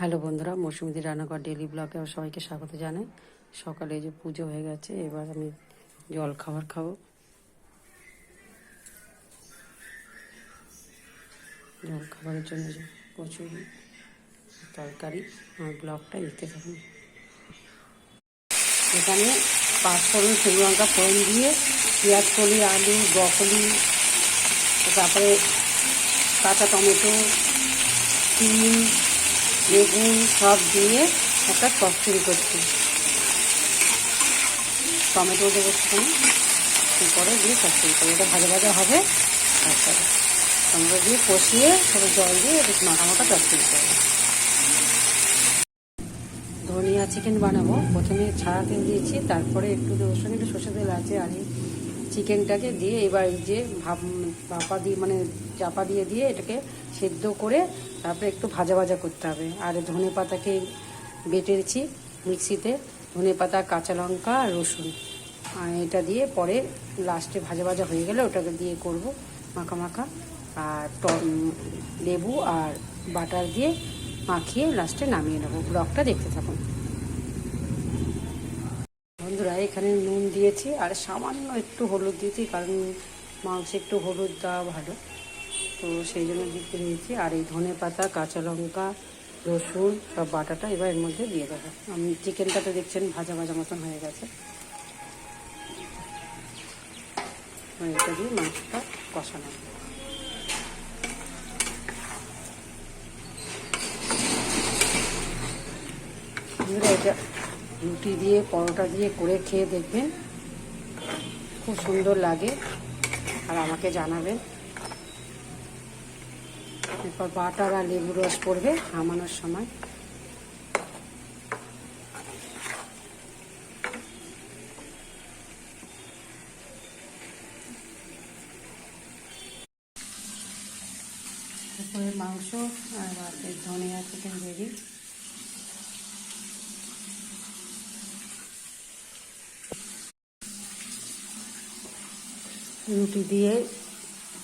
Hello বন্ধুরা, মৌসুমীদি রান্নাঘর daily ব্লগে সবাইকে স্বাগত জানাই। সকালে যে পুজো হয়ে গেছে, এবার আমি জল খাবার খাবো। জল খাবারের জন্য যে কচুরি তরকারি, আমার ব্লগটা দেখতে থাকুন। এখানে পাঁচফোড়ন, শুকনো লঙ্কা ফোড়ন দিয়ে পেঁয়াজ কলি, আলু, ব্রকলি, তারপরে কাঁচা টমেটো, শিম, বেগুন সব দিয়ে একটা চচ্চড়ি করছি। টমেটো দেবো সেখানে, পরে দিয়ে চচ্চড়ি করে এটা ভাজা ভাজা হবে। তারপরে টমেটো দিয়ে কষিয়ে সবাই জল দিয়ে একটু মাখা চচ্চড়ি করবো। ধনিয়া চিকেন বানাবো। প্রথমে ছাড়া তেল দিয়েছি, তারপরে একটু ওর সঙ্গে একটু সর্ষে তেল আছে, আর এই চিকেনটাকে দিয়ে এবার এই যে চাপা দিয়ে এটাকে সেদ্ধ করে তারপরে একটু ভাজা ভাজা করতে হবে। আর ধনে পাতাকে বেটেছি মিক্সিতে, ধনে পাতা, কাঁচা লঙ্কা, রসুন, আর এটা দিয়ে পরে লাস্টে ভাজা ভাজা হয়ে গেলে ওটাকে দিয়ে করব মাখা। আর লেবু আর বাটার দিয়ে মাখিয়ে লাস্টে নামিয়ে নেবো। ব্লগটা দেখতে থাকুন বন্ধুরা। এখানে নুন দিয়েছি আর সামান্য একটু হলুদ দিয়েছি, কারণ মাংসে একটু হলুদ দেওয়া ভালো, তো সেই জন্য দিয়েছি। আর এই ধনে পাতা, কাঁচা লঙ্কা, রসুন সব বাটাটা এবার এর মধ্যে দিয়ে দেবো। আমি চিকেনটা তো দেখছেন ভাজা ভাজা মতন হয়ে গেছে। এটা দিয়ে মাংসটা কষানো। এটা রুটি দিয়ে, পরোটা দিয়ে করে খেয়ে দেখবেন, খুব সুন্দর লাগে। আর আমাকে জানাবেন। এরপর বাটার আর লেবু রস পড়বে নামানোর সময়। তারপরে মাংস আর ধনিয়া চিকেন রেডি। রুটি দিয়ে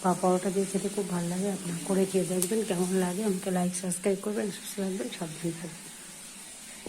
বা পরোটা দিয়ে খেতে খুব ভালো লাগে। আপনার করে খেয়ে দেখবেন কেমন লাগে। আমাকে লাইক, সাবস্ক্রাইব করবেন, সুস্থ থাকবেন, সাবধানে থাকবেন।